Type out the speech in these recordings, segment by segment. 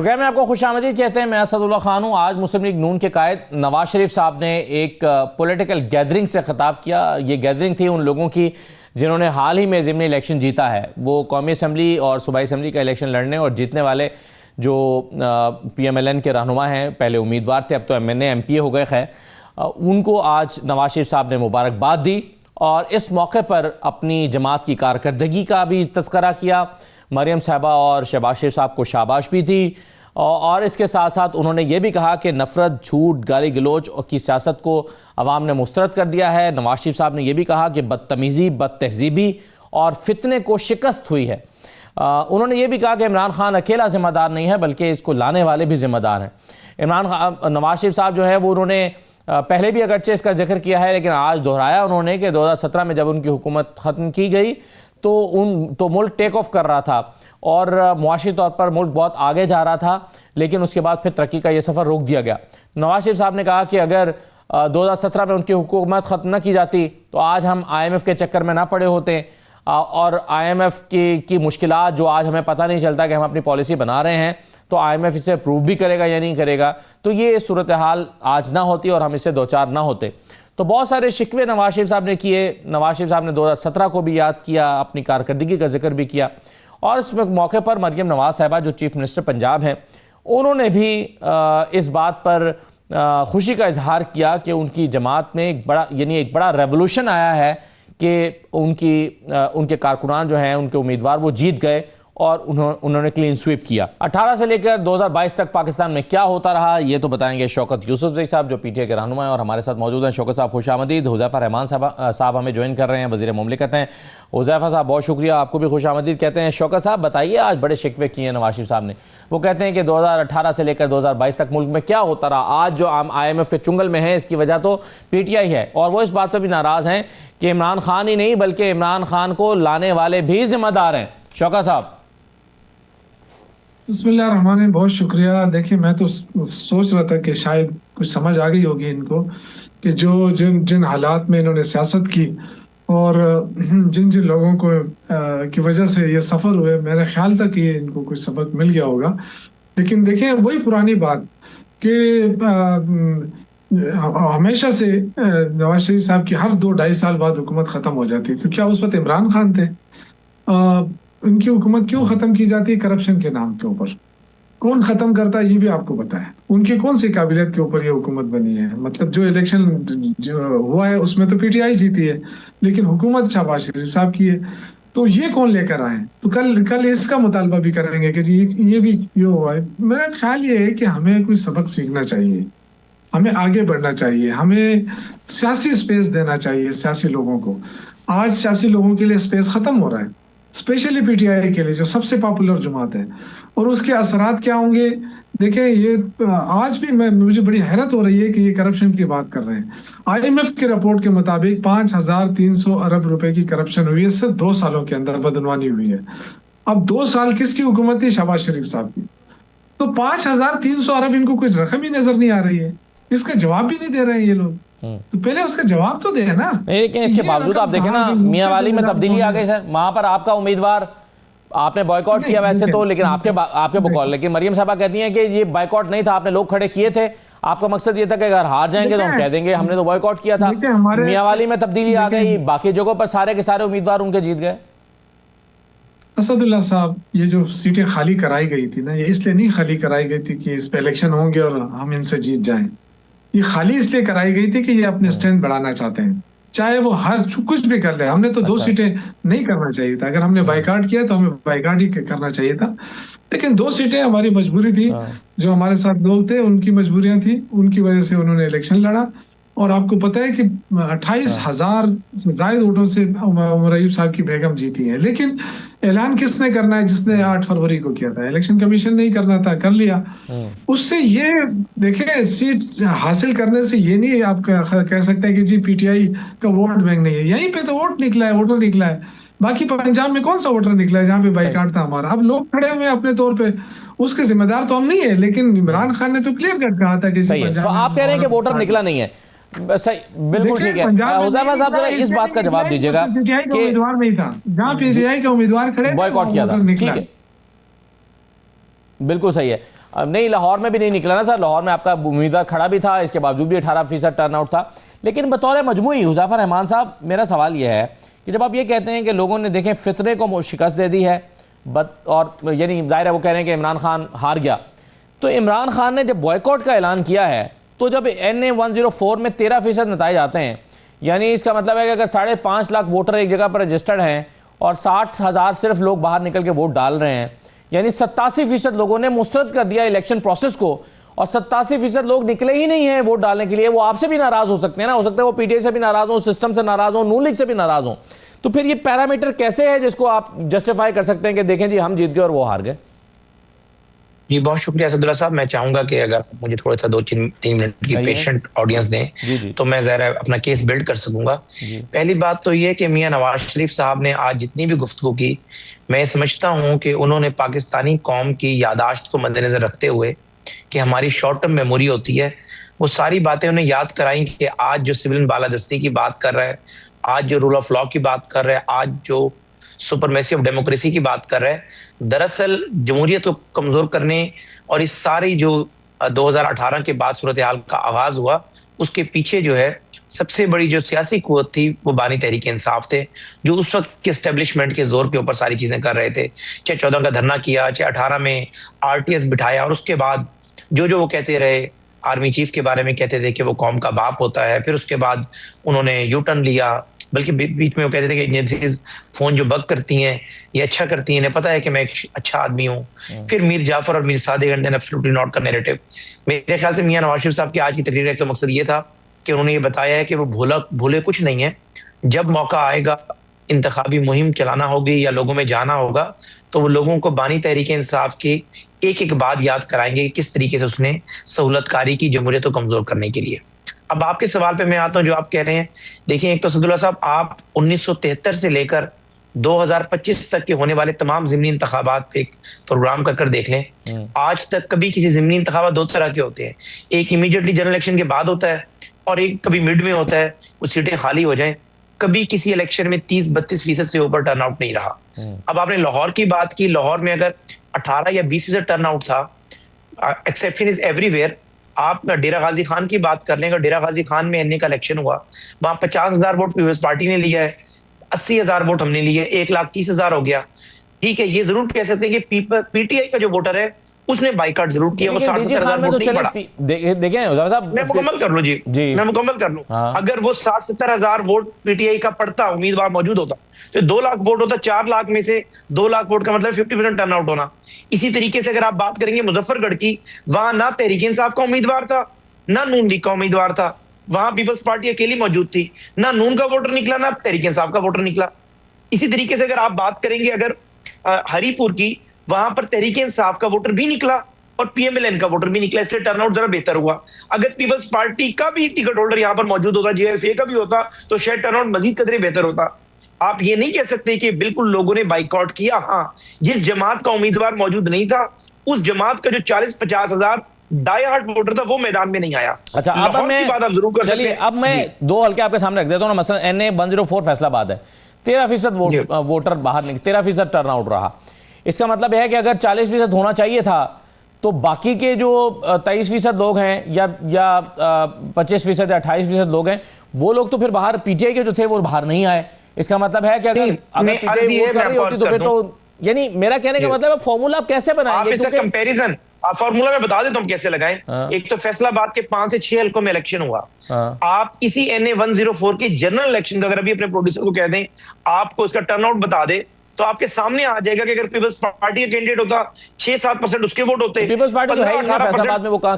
Programme में आपको खुशामदीद कहते हैं। मैं असदुल्ला खान हूँ। आज मुस्लिम लीग नून के कायद नवाज शरीफ साहब ने एक पॉलिटिकल गैदरिंग से खिताब किया। ये गैदरिंग थी उन लोगों की जिन्होंने हाल ही में ज़िमनी इलेक्शन जीता है। वो कौमी असम्बली और सूबाई असम्बली का इलेक्शन लड़ने और जीतने वाले जो PMLN के रहनुमा हैं, पहले उम्मीदवार थे, अब तो MNA MPA हो गए। खैर, उनको आज नवाज शरीफ साहब ने मुबारकबाद दी और इस मौके पर अपनी जमात की कारकर्दगी का भी तस्करा किया। मरियम साहबा और शहबाज शरीफ साहब को शाबाश भी थी और इसके साथ साथ उन्होंने ये भी कहा कि नफ़रत, झूठ, गाली गलोच की सियासत को अवाम ने मुस्तरद कर दिया है। नवाज शरीफ साहब ने यह भी कहा कि बदतमीज़ी, बदतहजीबी और फितने को शिकस्त हुई है। उन्होंने ये भी कहा कि इमरान खान अकेला ज़िम्मेदार नहीं है बल्कि इसको लाने वाले भी ज़िम्मेदार हैं। नवाज शरीफ साहब जो है वो उन्होंने पहले भी अगरचे इसका जिक्र किया है, लेकिन आज दोहराया उन्होंने कि 2017 में जब उनकी हुकूमत ख़त्म की गई तो मुल्क टेक ऑफ कर रहा था और मुआशी तौर पर मुल्क बहुत आगे जा रहा था, लेकिन उसके बाद फिर तरक्की का ये सफ़र रोक दिया गया। नवाज शरीफ साहब ने कहा कि अगर 2017 में उनकी हुकूमत ख़त्म न की जाती तो आज हम IMF के चक्कर में ना पड़े होते और IMF की मुश्किलात जो आज हमें पता नहीं चलता कि हम अपनी पॉलिसी बना रहे हैं तो IMF इसे अप्रूव भी करेगा या नहीं करेगा, तो ये सूरत हाल आज ना होती और हम इससे दो चार ना होते। तो बहुत सारे शिकवे नवाज शरीफ साहब ने किए। नवाज शरीफ साहब ने 2017 को भी याद किया, अपनी कारकर्दगी का जिक्र भी किया और इस मौके पर मरियम नवाज साहिबा जो चीफ मिनिस्टर पंजाब हैं, उन्होंने भी इस बात पर खुशी का इजहार किया कि उनकी जमात में एक बड़ा रेवोल्यूशन आया है कि उनके कारकुनान जो हैं, उनके उम्मीदवार वो जीत गए और उन्होंने क्लीन स्वीप किया। 18 से लेकर 2022 तक पाकिस्तान में क्या होता रहा ये तो बताएंगे शौकत यूसुफजई साहब जो PTI के रहनुमा हैं और हमारे साथ मौजूद हैं। शौकत साहब खुशामदीद। हुज़ैफा रहमान साहब हमें ज्वाइन कर रहे हैं, वज़ीर मुमलिकत हैं। हुज़ैफा साहब बहुत शुक्रिया, आपको भी खुशामदीद कहते हैं। शौकत साहब बताइए, आज बड़े शिकवे किए हैं नवाज शरीफ साहब ने। वो कहते हैं कि 2018 से लेकर 2022 तक मुल्क में क्या होता रहा। आज जो IMF के चुंगल में है इसकी वजह तो PTI है और वो इस बात पर भी नाराज़ हैं कि इमरान खान ही नहीं बल्कि इमरान खान को लाने वाले भी जिम्मेदार हैं। शौकत साहब। बिस्मिल्लाहिर्रहमानिर्रहीम, बहुत शुक्रिया। देखिए, मैं तो सोच रहा था कि शायद कुछ समझ आ गई होगी इनको कि जो जिन हालात में इन्होंने सियासत की और जिन लोगों को की वजह से ये सफल हुए, मेरा ख्याल था कि इनको कुछ सबक मिल गया होगा। लेकिन देखें, वही पुरानी बात कि हमेशा से नवाज शरीफ साहब की हर 2-2.5 साल बाद हुकूमत ख़त्म हो जाती। तो क्या उस वक्त इमरान खान थे? उनकी हुकूमत क्यों खत्म की जाती है? करप्शन के नाम के ऊपर। कौन खत्म करता है ये भी आपको पता है। उनकी कौन सी काबिलियत के ऊपर ये हुकूमत बनी है? मतलब जो इलेक्शन जो हुआ है उसमें तो PTI जीती है, लेकिन हुकूमत शहबाज शरीफ साहब की है। तो ये कौन लेकर आए? तो कल इसका मुतालबा भी करेंगे कि जी ये भी ये हुआ है। मेरा ख्याल ये है कि हमें कोई सबक सीखना चाहिए, हमें आगे बढ़ना चाहिए, हमें सियासी स्पेस देना चाहिए सियासी लोगों को। आज सियासी लोगों के लिए स्पेस खत्म हो रहा है, स्पेशली PTI के लिए जो सबसे पॉपुलर जमात है। और उसके असरात क्या होंगे? देखें, ये आज भी मुझे बड़ी हैरत हो रही है कि ये करप्शन की बात कर रहे हैं। IMF की रिपोर्ट के मुताबिक 5300 अरब रुपए की करप्शन हुई है सिर्फ 2 सालों के अंदर, बदनवानी हुई है। अब 2 साल किसकी हुकूमत थी? शहबाज शरीफ साहब की। तो 5300 अरब, इनको कुछ रकम ही नजर नहीं आ रही है। इसका जवाब भी नहीं दे रहे हैं ये लोग। तो पहले उसका जवाब तो दे ना। लेकिन इसके बावजूद आप देखें ना, मियां वाली में तब्दीली आ गई सर। वहां पर आपका उम्मीदवार आपने बॉयकॉट किया वैसे तो, लेकिन आपके बकौल, लेकिन मरियम साहबा कहती हैं कि ये बॉयकॉट नहीं था, आपने लोग खड़े किए थे। आपका मकसद ये था कि अगर हार जाएंगे तो हम कह देंगे हमने तो बॉयकॉट किया था। मियां वाली में तब्दीली आ गई, बाकी जगहों पर सारे के सारे उम्मीदवार उनके जीत गए। असदुल्ला साहब, ये जो सीटें खाली कराई गई थी ना, ये इसलिए नहीं खाली कराई गई थी कि इस पे इलेक्शन होंगे और हम इनसे जीत जाएं। ये खाली इसलिए कराई गई थी कि ये अपने स्ट्रेंथ बढ़ाना चाहते हैं, चाहे वो हर कुछ भी कर ले। हमने तो 2 सीटें नहीं करना चाहिए था। अगर हमने बाइकाट किया तो हमें बाइकाट ही करना चाहिए था। लेकिन 2 सीटें हमारी मजबूरी थी, जो हमारे साथ लोग थे उनकी मजबूरियां थी, उनकी वजह से उन्होंने इलेक्शन लड़ा। और आपको पता है कि 28,000 से ज्यादा वोटों से उमर अयूब साहब की बेगम जीती है। लेकिन ऐलान किसने करना है? जिसने 8 फरवरी को किया था। इलेक्शन कमीशन नहीं करना था, कर लिया। उससे ये देखें, सीट हासिल करने से ये नहीं आप कह सकते हैं कि जी PTI का वोट बैंक नहीं है। यहीं पे तो वोट निकला है, वोटर निकला है। बाकी पंजाब में कौन सा वोटर निकला है जहाँ पे बाइकाट था हमारा? अब लोग खड़े हुए अपने तौर पे, उसके जिम्मेदार तो हम नहीं है। लेकिन इमरान खान ने तो क्लियर कट कहा था कि पंजाब, आप कह रहे हैं कि वोटर निकला नहीं है। सही, बिल्कुल ठीक है। हुज़ैफा साहब जरा इस बात का जवाब दीजिएगा कि उम्मीदवार नहीं था, जहां PTI के उम्मीदवार खड़े बॉयकॉट किया था, ठीक है, बिल्कुल सही है। नहीं, लाहौर में भी नहीं निकला ना सर, लाहौर में आपका उम्मीदवार खड़ा भी था, इसके बावजूद भी 18% टर्नआउट था। लेकिन बतौर मजमूई हुज़ैफर रहमान साहब, मेरा सवाल यह है कि जब आप ये कहते हैं कि लोगों ने देखें फितरे को शिकस्त दे दी है, और यानी ज़ाहिर है वो कह रहे हैं कि इमरान खान हार गया, तो इमरान खान ने जब बॉयकॉट का ऐलान किया है, तो जब NA 104 में 13% नताइज आते हैं, यानी इसका मतलब है कि अगर 5.5 लाख वोटर एक जगह पर रजिस्टर्ड हैं और 60,000 सिर्फ लोग बाहर निकल के वोट डाल रहे हैं, यानी 87% लोगों ने मुस्तरद कर दिया इलेक्शन प्रोसेस को, और 87% लोग निकले ही नहीं हैं वोट डालने के लिए। वो आपसे भी नाराज हो सकते हैं ना, हो सकता है वो PTI से भी नाराज हो, सिस्टम से नाराज हो, नून लीग से भी नाराज हो। तो फिर ये पैरामीटर कैसे है जिसको आप जस्टिफाई कर सकते हैं कि देखें जी हम जीत गए और वो हार गए? जी बहुत शुक्रिया असदुल्ला साहब। मैं चाहूंगा कि अगर मुझे थोड़ा सा 2-3 मिनट की पेशेंट ऑडियंस दें तो मैं जरा अपना केस बिल्ड कर सकूंगा। पहली बात तो ये कि मियां नवाज शरीफ साहब ने आज जितनी भी गुफ्तगू की, मैं समझता हूं कि उन्होंने पाकिस्तानी कौम की यादाश्त को मद्देनजर रखते हुए कि हमारी शॉर्ट टर्म मेमोरी होती है, वो सारी बातें उन्हें याद कराई कि आज जो सिविलियन बालादस्ती की बात कर रहा है, आज जो रूल ऑफ लॉ की बात कर रहा है, आज जो सुपरमेसी ऑफ डेमोक्रेसी की बात कर रहे हैं, दरअसल जमहूरियत को कमजोर करने और इस सारी जो 2018 के बाद सूरत हाल का आगाज हुआ, उसके पीछे जो है सबसे बड़ी जो सियासी कुव्वत थी वो बानी तहरीक इंसाफ थे, जो उस वक्त के एस्टेब्लिशमेंट के जोर के ऊपर सारी चीजें कर रहे थे। चाहे 14 का धरना किया, चाहे 18 में RTS बिठाया, और उसके बाद जो वो कहते रहे, आर्मी चीफ के बारे में कहते थे कि वो कौम का बाप होता है, फिर उसके बाद उन्होंने यू टर्न लिया, बल्कि बीच में वो कहते थे कि एजेंसीज फोन जो बग करती हैं ये अच्छा करती हैं, इन्हें पता है कि मैं एक अच्छा आदमी हूँ। फिर मीर जाफर और Mir Sadiq and absolutely not का नैरेटिव। मेरे ख्याल से मियां नवाज शरीफ साहब की आज की तकरीर का तो मकसद ये था कि उन्होंने ये बताया है कि वो भूले कुछ नहीं है। जब मौका आएगा, इंतखाबी मुहिम चलाना होगी या लोगों में जाना होगा, तो वो लोगों को बानी तहरीक इंसाफ की एक एक बात याद कराएंगे कि किस तरीके से उसने सहूलतकारी की जमहूरियत को कमजोर करने के लिए। अब आपके सवाल पे मैं आता हूं जो आप कह रहे हैं। देखिए, एक तो असदुल्ला साहब, आप 1973 से लेकर 2025 तक के होने वाले तमाम ज़िमनी इंतखाबात पे एक प्रोग्राम कर देख लें। आज तक कभी किसी ज़िमनी इंतखाबात 2 तरह के होते हैं, एक इमीडिएटली जनरल इलेक्शन के बाद होता है और एक कभी मिड में होता है, वो सीटें खाली हो जाएं। कभी किसी इलेक्शन में 30-32% से ऊपर टर्नआउट नहीं रहा। अब आपने लाहौर की बात की, लाहौर में अगर 18 या 20% टर्नआउट था, एक्सेप्शन इज एवरीवेयर। आप डेरा गाजी खान की बात कर लेंगे, डेरा गाजी खान में NA का इलेक्शन हुआ, वहां 50,000 वोट पीपल्स पार्टी ने लिया है, 80,000 वोट हमने लिए, 1,30,000 हो गया। ठीक है, ये जरूर कह सकते हैं कि PTI का जो वोटर है उसने बाइकाट जरूर किया, वो 60-70,000 वोट नहीं पड़ा। देखें, मैं मुकम्मल कर लूं जी, मैं मुकम्मल कर लूं। अगर वो 60-70,000 वोट PTI का पड़ता, उम्मीदवार मौजूद होता, तो 2 लाख वोट होता। 4 लाख में से 2 लाख वोट का मतलब 50% टर्नआउट होना। इसी तरीके से अगर आप बात करेंगे मुजफ्फरगढ़ की, वहां ना तहरीक इंसाफ का उम्मीदवार था, ना नून लीग का उम्मीदवार था, वहां पीपल्स पार्टी अकेली मौजूद थी, ना नून का वोटर निकला, ना तहरीक इंसाफ का वोटर निकला। इसी तरीके से अगर आप बात करेंगे अगर हरीपुर की, वहां पर तहरीक इंसाफ का वोटर भी निकला और PMLN का वोटर भी निकला, इसलिए टर्नआउट जरा बेहतर हुआ। अगर पीपल्स पार्टी का भी टिकट होल्डर यहां पर मौजूद होता, JFA का भी होता, तो शायद टर्नआउट मजीद कदरे बेहतर होता। आप ये नहीं कह सकते कि बिल्कुल लोगों ने बाइकआउट किया। हाँ, जिस जमात का उम्मीदवार मौजूद नहीं था, उस जमात का जो 40-50 हजार डाई हार्ड वोटर था, वो मैदान में नहीं आया। अच्छा, अब मैं बात आप जरूर कर सकते हैं। अब मैं 2 हल्के आपके सामने रख देता हूँ ना। मसलन NA 104 फैसलाबाद है, 13% वोटर बाहर निकले, 13% टर्नआउट रहा। इसका मतलब है कि अगर 40% होना चाहिए था, तो बाकी के जो 23% लोग हैं या 25% या 28% लोग हैं, वो लोग तो फिर बाहर PTI के जो थे वो बाहर नहीं आए। इसका मतलब है कि अगर PTI वोट कर रही होती तो फिर तो, यानी मेरा कहने का मतलब है फॉर्मूला आप कैसे बनाएंगे? आप इसका कंपैरिजन फॉर्मूला में बता देता हूं कैसे लगाएं। एक तो फैसलाबाद के 5 से 6 हल्कों में इलेक्शन हुआ। आप इसी NA 104 के जनरल इलेक्शन का अगर अभी अपने प्रोड्यूसर को कह दें आपको इसका टर्नआउट बता दे, तो आपके सामने आ जाएगा कि अगर पीपल्स पार्टी का कैंडिडेट होता 6-7% उसके वोट होते। पीपल्स पार्टी तो है ही नहीं फैसलाबाद में, वो कहां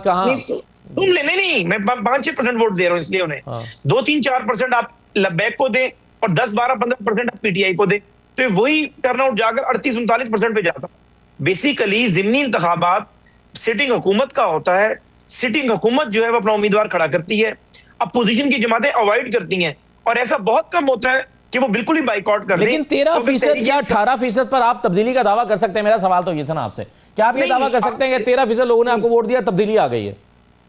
तुम ले नहीं, मैं 5-6% वोट दे रहा हूं इसलिए उन्हें। 2-3-4% आप लब्बैक को दें और 10-12-15% आप PTI को दें, तो वही टर्नआउट जाकर 38-39% पे जाता। बेसिकली जिमनी इंतखाबात सिटिंग हुकूमत का होता है। सिटिंग हुकूमत जो है वो अपना उम्मीदवार खड़ा करती है, अपोजिशन की जमातें अवॉइड करती हैं, और ऐसा बहुत कम होता है कि वो बिल्कुल ही बाइकआउट कर दें। लेकिन 13% या 18% पर आप तब्दीली का दावा कर सकते हैं। मेरा सवाल तो ये था ना आपसे, क्या आप ये दावा कर सकते हैं कि 13% लोगों ने आपको वोट दिया, तब्दीली आ गई है?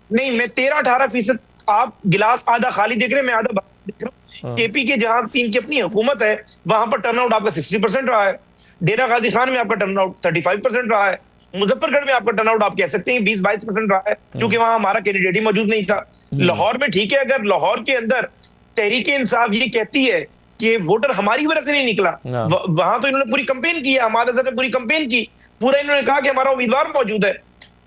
नहीं, मैं 13-18% आप गिलास आधा खाली देख रहे हैं, मैं आधा देख रहा हूँ। KP के जहां की अपनी हुकूमत है, वहां पर टर्नआउट आपका 60% रहा है। डेरा गाजी खान में आपका टर्नआउट 35% रहा है। मुजफ्फरगढ़ में आपका टर्नआउट आप कह सकते हैं 20-22% रहा है, क्योंकि वहां हमारा कैंडिडेट ही मौजूद नहीं था। लाहौर में ठीक है, अगर लाहौर के अंदर तहरीक इंसाफ ये कहती है कि वोटर हमारी वजह से नहीं निकला, वहां तो इन्होंने पूरी कंपेन की है, हमारे साथ पूरी कंपेन की, पूरा इन्होंने कहा कि हमारा उम्मीदवार मौजूद है।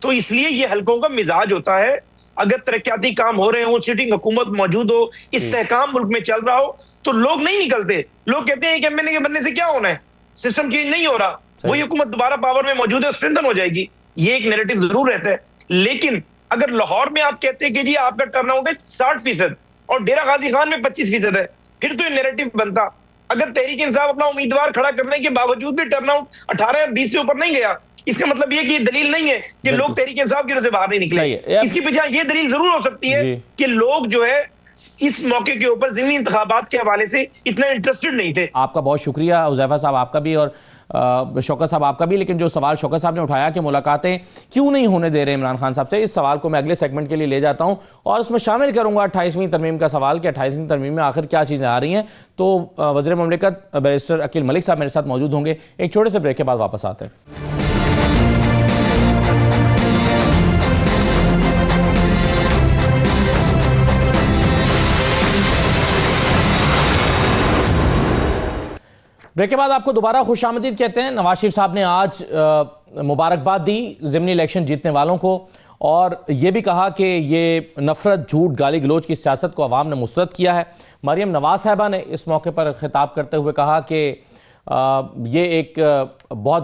तो इसलिए ये हल्कों का मिजाज होता है, अगर तरक्याती काम हो रहे हो, सिटिंग हुकूमत मौजूद हो, इस्तेहकाम मुल्क में चल रहा हो, तो लोग नहीं निकलते। लोग कहते हैं कि एमएनए के बनने से क्या होना है, सिस्टम चेंज नहीं हो रहा, वही हुकूमत दोबारा पावर में मौजूद है, स्ट्रेंथन हो जाएगी। ये एक नैरेटिव जरूर रहता है। लेकिन अगर लाहौर में आप कहते हैं कि जी आपका टर्नआउट है 60% और डेरा गाजी खान में 25% है, फिर तो ये नैरेटिव बनता। अगर तहरीक इंसाफ अपना उम्मीदवार खड़ा करने के बावजूद भी टर्नआउट 18-20 से ऊपर नहीं गया, इसका मतलब ये कि दलील नहीं है कि लोग तहरीक इंसाफ की वजह से बाहर नहीं निकले। इसकी वजह ये दलील जरूर हो सकती है कि लोग जो है इस मौके के ऊपर ज़िमनी इंतखाबात के हवाले से इतना इंटरेस्टेड नहीं थे। आपका बहुत शुक्रिया हुज़ैफा साहब, आपका भी, और शौकत साहब आपका भी। लेकिन जो सवाल शौकत साहब ने उठाया कि मुलाकातें क्यों नहीं होने दे रहे इमरान खान साहब से, इस सवाल को मैं अगले सेगमेंट के लिए ले जाता हूं और उसमें शामिल करूंगा 28वीं तरमीम का सवाल कि 28वीं तरमीम में आखिर क्या चीज़ें आ रही हैं। तो वज़ीर मुमलिकत बैरिस्टर अकील मलिक साहब मेरे साथ मौजूद होंगे। एक छोटे से ब्रेक के बाद वापस आते हैं। ब्रेक के बाद आपको दोबारा खुशामदीद कहते हैं। नवाज शरीफ साहब ने आज मुबारकबाद दी ज़िमनी इलेक्शन जीतने वालों को, और ये भी कहा कि ये नफरत, झूठ, गाली गलोच की सियासत को अवाम ने मुस्तरद किया है। मरियम नवाज साहबा ने इस मौके पर खिताब करते हुए कहा कि ये एक बहुत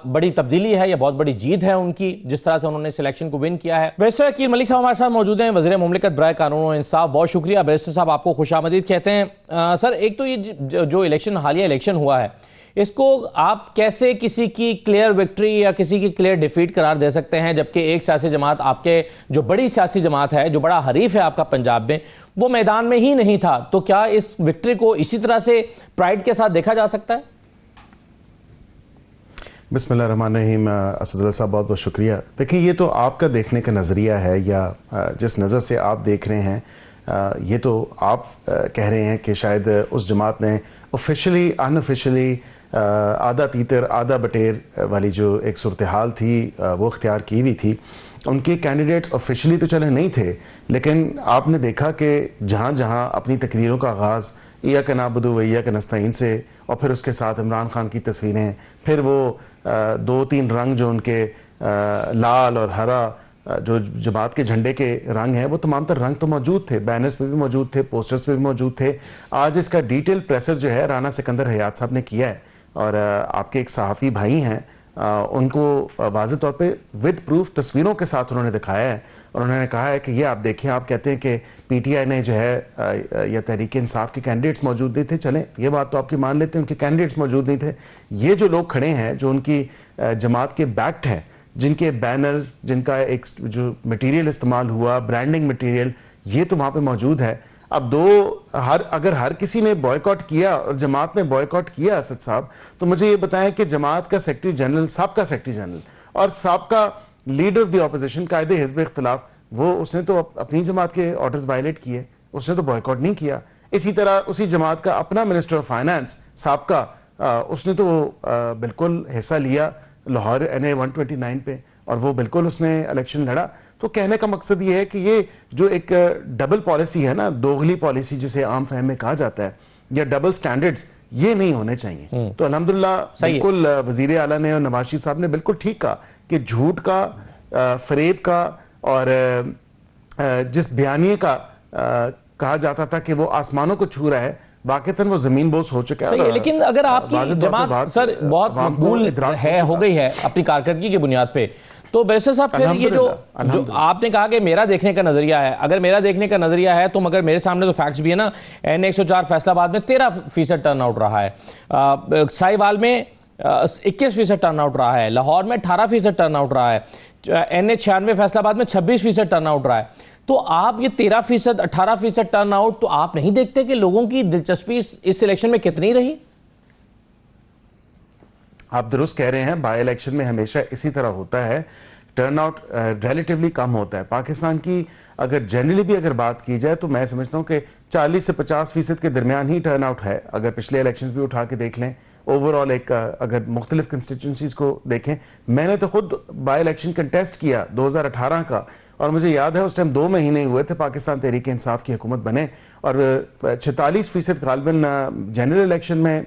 बड़ी तब्दीली है, यह बहुत बड़ी जीत है उनकी, जिस तरह से उन्होंने सिलेक्शन को विन किया है। बैरिस्टर अकील मलिक साहब हमारे साथ मौजूद हैं, वज़ीर मुमलिकत बराए कानून और इंसाफ। बहुत शुक्रिया बैरिस्टर साहब, आपको खुशामदीद कहते हैं। सर, एक तो ये जो इलेक्शन, हालिया इलेक्शन हुआ है, इसको आप कैसे किसी की क्लियर विक्ट्री या किसी की क्लियर डिफीट करार दे सकते हैं, जबकि एक सियासी जमात, आपके जो बड़ी सियासी जमात है, जो बड़ा हरीफ है आपका पंजाब में, वो मैदान में ही नहीं था? तो क्या इस विक्ट्री को इसी तरह से प्राइड के साथ देखा जा सकता है? बिस्मिल्लाहिर्रहमानिर्रहीम। असदुल्ला साहब, बहुत बहुत शुक्रिया। देखिए, ये तो आपका देखने का नज़रिया है, या जिस नज़र से आप देख रहे हैं, ये तो आप कह रहे हैं कि शायद उस जमात ने ऑफिशियली अनऑफिशियली आधा तीतर आधा बटेर वाली जो एक सूरत हाल थी वो इख्तियार की हुई थी। उनके कैंडिडेट्स ऑफिशियली तो चले नहीं थे, लेकिन आपने देखा कि जहाँ जहाँ अपनी तकरीरों का आगाज़ इय्याक नअबुदु व इय्याक नस्तईन से, और फिर उसके साथ इमरान खान की तस्वीरें, फिर वो 2-3 रंग जो उनके लाल और हरा जो जमात के झंडे के रंग हैं, वो तमाम तर रंग तो मौजूद थे, बैनर्स पे भी मौजूद थे, पोस्टर्स पे भी मौजूद थे। आज इसका डिटेल प्रेसर जो है राना सिकंदर हयात साहब ने किया है, और आपके एक सहाफ़ी भाई हैं, उनको वाज़ेह तौर पे विद प्रूफ तस्वीरों के साथ उन्होंने दिखाया है, और उन्होंने कहा है कि ये आप देखिए, आप कहते हैं कि पीटीआई ने जो है या तहरीक इंसाफ के कैंडिडेट्स मौजूद नहीं थे, चलें ये बात तो आपकी मान लेते हैं, उनके कैंडिडेट्स मौजूद नहीं थे। ये जो लोग खड़े हैं, जो उनकी जमात के बैक्ड हैं, जिनके बैनर्स, जिनका एक जो मटेरियल इस्तेमाल हुआ, ब्रांडिंग मटेरियल, ये तो वहाँ पे मौजूद है। अब अगर हर किसी ने बॉयकॉट किया और जमात ने बॉयकॉट किया असद साहब, तो मुझे ये बताएं कि जमात का सेक्रेटरी जनरल, साबका सेक्रेटरी जनरल और साबका लीडर ऑफ द ऑपोजिशन, कायदे हिज़्ब इख्तिलाफ, वो उसने तो अपनी जमात के ऑर्डर्स वायलेट किए, उसने तो बॉयकॉट नहीं किया। इसी तरह उसी जमात का अपना मिनिस्टर ऑफ फाइनेंस साबका, उसने तो बिल्कुल हिस्सा लिया लाहौर NA 129 पे, और वो बिल्कुल उसने इलेक्शन लड़ा। तो कहने का मकसद ये है कि ये जो एक डबल पॉलिसी है ना, दोगली पॉलिसी जिसे आम फहम में कहा जाता है, या डबल स्टैंडर्ड्स, ये नहीं होने चाहिए। तो अल्हम्दुलिल्लाह बिल्कुल वजीर आला ने और नवाज शरीफ साहब ने बिल्कुल ठीक कहा कि झूठ का, फरेब का, और जिस बयानिए का कहा जाता था कि वो आसमानों को छू रहा है, वाकईतन वो जमीन बोझ हो चुका है। लेकिन अगर आपकी जमात सर बहुत मकबूल है, हो गई है अपनी कारकर्दगी की बुनियाद पे, तो बैरिस्टर साहब फिर ये जो आपने कहा कि मेरा देखने का नजरिया है, अगर मेरा देखने का नजरिया है तो मगर मेरे सामने तो फैक्ट्स भी है ना। NA 104 फैसलाबाद में 13% टर्नआउट रहा है, साहिवाल में 21% टर्नआउट रहा है, लाहौर में 18% टर्नआउट रहा है, NA 96 फैसलाबाद में 26% टर्नआउट रहा है। तो आप ये 13%, 18% टर्नआउट, तो आप नहीं देखते कि लोगों की दिलचस्पी इस सिलेक्शन में कितनी रही? आप दुरुस्त कह रहे हैं, बाय इलेक्शन में हमेशा इसी तरह होता है, टर्नआउट रिलेटिवली कम होता है। पाकिस्तान की अगर जनरली भी अगर बात की जाए तो मैं समझता हूँ कि 40 से 50% के दरमियान ही टर्नआउट है। अगर पिछले इलेक्शंस भी उठा के देख लें, ओवरऑल एक अगर मुख्तलिफ कंस्टिट्यूंसीज को देखें, मैंने तो खुद बाई इलेक्शन कंटेस्ट किया 2018 का, और मुझे याद है उस टाइम 2 महीने हुए थे पाकिस्तान तहरीक इंसाफ की हुकूमत बने, और 46% गालिबन जनरल इलेक्शन में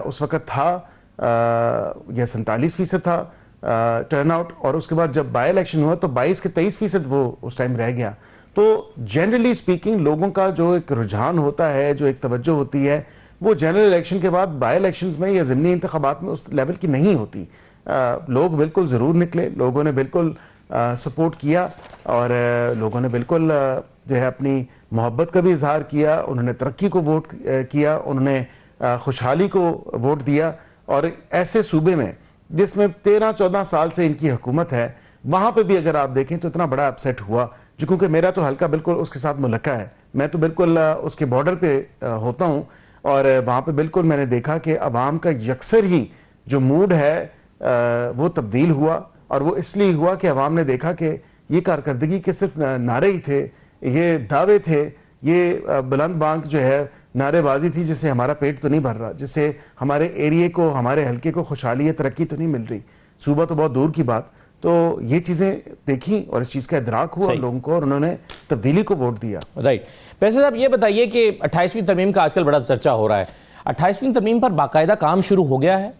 उस वक़्त था या 47% था टर्नआउट, और उसके बाद जब बाई इलेक्शन हुआ तो 22 के 23% वो उस टाइम रह गया। तो जनरली स्पीकिंग लोगों का जो एक रुझान होता है, जो एक तवज्जो होती है, वो जनरल इलेक्शन के बाद बाई इलेक्शंस में या ज़िमनी इंतखाबात में उस लेवल की नहीं होती। लोग बिल्कुल ज़रूर निकले, लोगों ने बिल्कुल सपोर्ट किया, और लोगों ने बिल्कुल जो है अपनी मोहब्बत का भी इजहार किया, उन्होंने तरक्की को वोट किया, उन्होंने खुशहाली को वोट दिया। और ऐसे सूबे में जिसमें 13-14 साल से इनकी हुकूमत है, वहाँ पे भी अगर आप देखें तो इतना बड़ा अपसेट हुआ, जो क्योंकि मेरा तो हल्का बिल्कुल उसके साथ मुल्का है, मैं तो बिल्कुल उसके बॉर्डर पे होता हूँ, और वहाँ पे बिल्कुल मैंने देखा कि अवाम का यकसर ही जो मूड है वो तब्दील हुआ। और वो इसलिए हुआ कि अवाम ने देखा कि ये कारकर्दगी के सिर्फ नारे ही थे, ये दावे थे, ये बुलंद बांक जो है नारेबाजी थी, जिससे हमारा पेट तो नहीं भर रहा, जिससे हमारे एरिए को, हमारे हल्के को खुशहाली या तरक्की तो नहीं मिल रही, सूबा तो बहुत दूर की बात। तो ये चीज़ें देखी और इस चीज़ का इदराक हुआ लोगों को, और उन्होंने तब्दीली को वोट दिया। राइट। वैसे साहब ये बताइए कि 28वीं तरमीम का आजकल बड़ा चर्चा हो रहा है, 28वीं तरमीम पर बाकायदा काम शुरू हो गया है?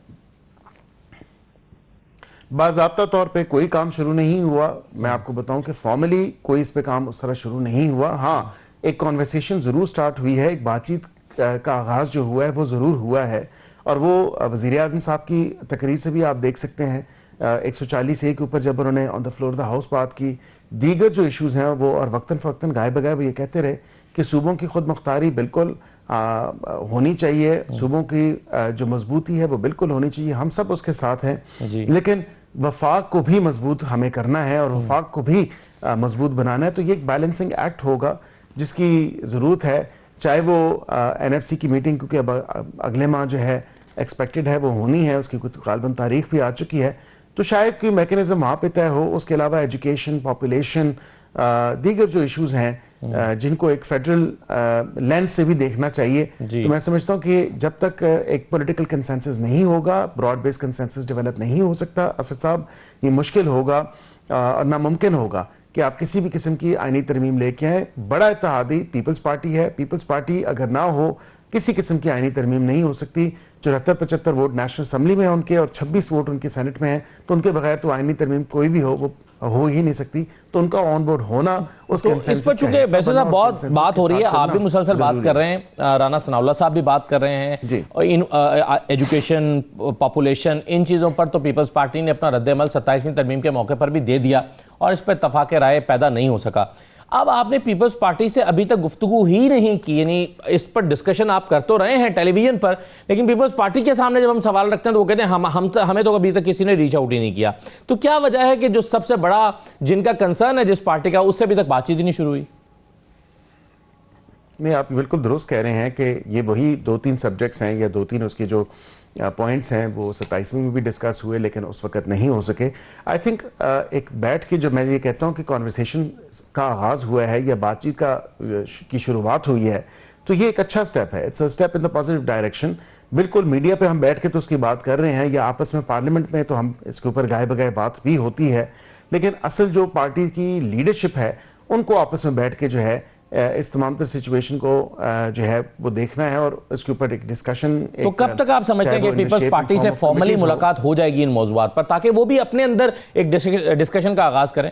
बाज़ाब्ता तौर पे कोई काम शुरू नहीं हुआ। मैं आपको बताऊं कि फॉर्मली कोई इस पे काम उस तरह शुरू नहीं हुआ। हाँ, एक कॉन्वर्सेशन ज़रूर स्टार्ट हुई है, एक बातचीत का आगाज़ जो हुआ है वो ज़रूर हुआ है, और वो वज़ीर आज़म साहब की तकरीर से भी आप देख सकते हैं। 140A के ऊपर जब उन्होंने on the floor the house बात की, दीगर जो इशूज़ हैं वो, और वक्तन फ़वक्तन गाए बगैर वो ये कहते रहे कि सूबों की खुद मुख्तारी बिल्कुल होनी चाहिए, सूबों की जो मजबूती है वो बिल्कुल होनी चाहिए, हम सब उसके साथ हैं, लेकिन वफाक को भी मजबूत हमें करना है, और वफाक को भी मजबूत बनाना है। तो ये एक बैलेंसिंग एक्ट होगा जिसकी ज़रूरत है, चाहे वो NFC की मीटिंग, क्योंकि अब अगले माह जो है एक्सपेक्टेड है वो होनी है, उसकी कुछ गालबन तारीख भी आ चुकी है, तो शायद कोई मैकेनिज्म वहाँ पे तय हो। उसके अलावा एजुकेशन, पॉपुलेशन, दीगर जो इश्यूज हैं जिनको एक फेडरल लेंस से भी देखना चाहिए। तो मैं समझता हूँ कि जब तक एक पॉलिटिकल कंसेंसस नहीं होगा, ब्रॉड बेस्ड कंसेंसस डेवलप नहीं हो सकता असद साहब, ये मुश्किल होगा और नामुमकिन होगा कि आप किसी भी किस्म की आईनी तरमीम लेके आए। बड़ा इत्तेहादी पीपल्स पार्टी है, पीपल्स पार्टी अगर ना हो किसी किस्म की आईनी तरमीम नहीं हो सकती। 74-75 वोट नेशनल असम्बली में है उनके, और 26 वोट उनके सेनेट में है, तो उनके बगैर तो आईनी तरमीम कोई भी हो वो हो ही नहीं सकती। तो उनका ऑन बोर्ड होना उसके तो इस पर चूंकि वैसे साहब बहुत बात हो रही है, आप भी मुसलसल बात कर रहे हैं, राना सनाउल्लाह साहब भी बात कर रहे हैं, और इन एजुकेशन, पॉपुलेशन, इन चीज़ों पर तो पीपल्स पार्टी ने अपना रद्द-ए-अमल 27वीं तरमीम के मौके पर भी दे दिया, और इस पर इत्तफाक राय पैदा नहीं हो सका। अब आपने पीपल्स पार्टी से अभी तक गुफ्तगू ही नहीं की, यानी इस पर डिस्कशन आप कर तो रहे हैं टेलीविजन पर, लेकिन पीपल्स पार्टी के सामने जब हम सवाल रखते हैं तो वो कहते हैं हमें तो अभी तक किसी ने रीच आउट ही नहीं किया। तो क्या वजह है कि जो सबसे बड़ा जिनका कंसर्न है जिस पार्टी का, उससे अभी तक बातचीत ही नहीं शुरू हुई? नहीं, आप बिल्कुल दुरुस्त कह रहे हैं कि ये वही 2-3 सब्जेक्ट्स हैं या 2-3 उसके जो पॉइंट्स हैं वो 27वीं में भी डिस्कस हुए, लेकिन उस वक्त नहीं हो सके। आई थिंक एक बैठ के जो मैं ये कहता हूँ कि कॉन्वर्सेशन का आगाज़ हुआ है या बातचीत की शुरुआत हुई है, तो ये एक अच्छा स्टेप है। It's a step in the positive direction. बिल्कुल मीडिया पे हम बैठ के तो उसकी बात कर रहे हैं, या आपस में पार्लियामेंट में तो हम इसके ऊपर गाए बगाए बात भी होती है, लेकिन असल जो पार्टी की लीडरशिप है उनको आपस में बैठ के जो है इस तमाम तर सिचुएशन को जो है वो देखना है, और उसके ऊपर एक डिस्कशन। तो कब तक आप समझते हैं कि पीपल्स पार्टी से फॉर्मली मुलाकात हो जाएगी इन मौजूआत पर, ताकि वो भी अपने अंदर एक डिस्कशन का आगाज करें?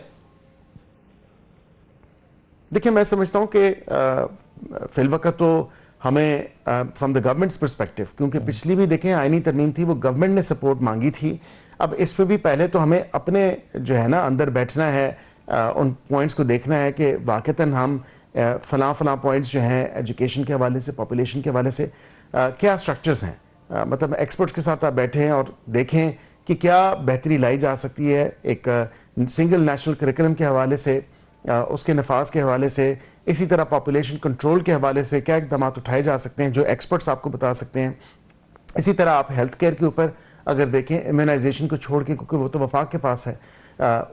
देखिए, मैं समझता हूँ कि फिलवक़्त तो हमें फ्रॉम द गवर्नमेंट्स पर्सपेक्टिव, क्योंकि पिछली भी देखें आईनी तरमीम थी, वो गवर्नमेंट ने सपोर्ट मांगी थी। अब इस पर भी पहले तो हमें अपने जो है ना अंदर बैठना है, उन पॉइंट्स को देखना है कि वाक़तन हम फलां पॉइंट्स जो हैं एजुकेशन के हवाले से, पॉपुलेशन के हवाले से क्या स्ट्रक्चर्स हैं, मतलब एक्सपर्ट्स के साथ आप बैठें और देखें कि क्या बेहतरी लाई जा सकती है एक सिंगल नेशनल करिकुलम के हवाले से, उसके नफाज के हवाले से, इसी तरह पॉपुलेशन कंट्रोल के हवाले से क्या इक़दाम उठाए जा सकते हैं जो एक्सपर्ट्स आपको बता सकते हैं। इसी तरह आप हेल्थ केयर के ऊपर अगर देखें, इम्यूनाइजेशन को छोड़ के, क्योंकि वो तो वफाक के पास है,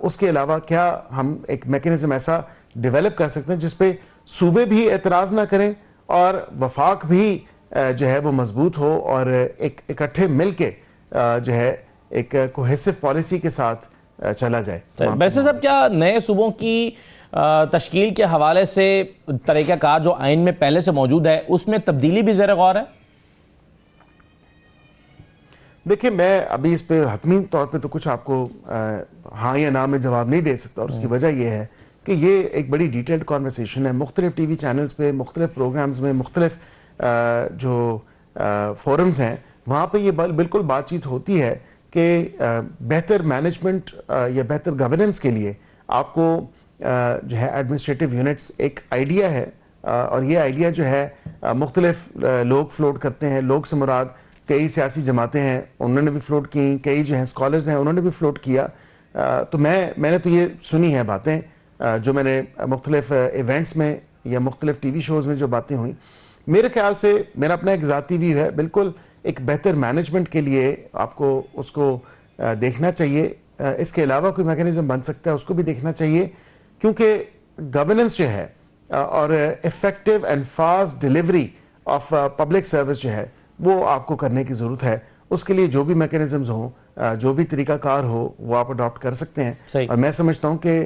उसके अलावा क्या हम एक मैकेनिज्म ऐसा डेवलप कर सकते हैं जिसपे सूबे भी एतराज़ ना करें और वफाक भी जो है वो मजबूत हो और एक इकट्ठे मिल के जो है एक कोहेसिव पॉलिसी के साथ चला जाए। वैसे सब क्या नए सूबों की तश्कील के हवाले से तरीक़ाकार जो आइन में पहले से मौजूद है उसमें तब्दीली भी ज़ेर गौर है? देखिए, मैं अभी इस पे हतमी तौर पे तो कुछ आपको हाँ या ना में जवाब नहीं दे सकता, और उसकी वजह यह है कि ये एक बड़ी डिटेल्ड कॉन्वर्सेशन है। मुख्तलिफ टीवी चैनल्स पे, मुख्तलिफ प्रोग्राम्स में, मुख्तलिफ जो फोरम्स हैं वहाँ पे ये बिल्कुल बातचीत होती है कि बेहतर मैनेजमेंट या बेहतर गवर्नेंस के लिए आपको जो है एडमिनिस्ट्रेटिव यूनिट्स एक आइडिया है, और ये आइडिया जो है मुख्तलिफ लोग फ्लोट करते हैं। लोग से मुराद कई सियासी जमातें हैं, उन्होंने भी फ्लोट की, कई जो हैं स्कॉलर्स हैं उन्होंने भी फ्लोट किया। तो मैंने तो ये सुनी है बातें जो मैंने मुख्तलिफ इवेंट्स में या मुख्तलिफ टीवी शोज़ में जो बातें हुई। मेरे ख्याल से मेरा अपना एक ज़ाती व्यू है, बिल्कुल एक बेहतर मैनेजमेंट के लिए आपको उसको देखना चाहिए। इसके अलावा कोई मैकेनिज्म बन सकता है उसको भी देखना चाहिए, क्योंकि गवर्नेंस जो है और effective and fast delivery of public service जो है वो आपको करने की ज़रूरत है। उसके लिए जो भी मैकेनिज्म्स हों, जो भी तरीक़ाकार हो, वो आप अडॉप्ट कर सकते हैं। और मैं समझता हूँ कि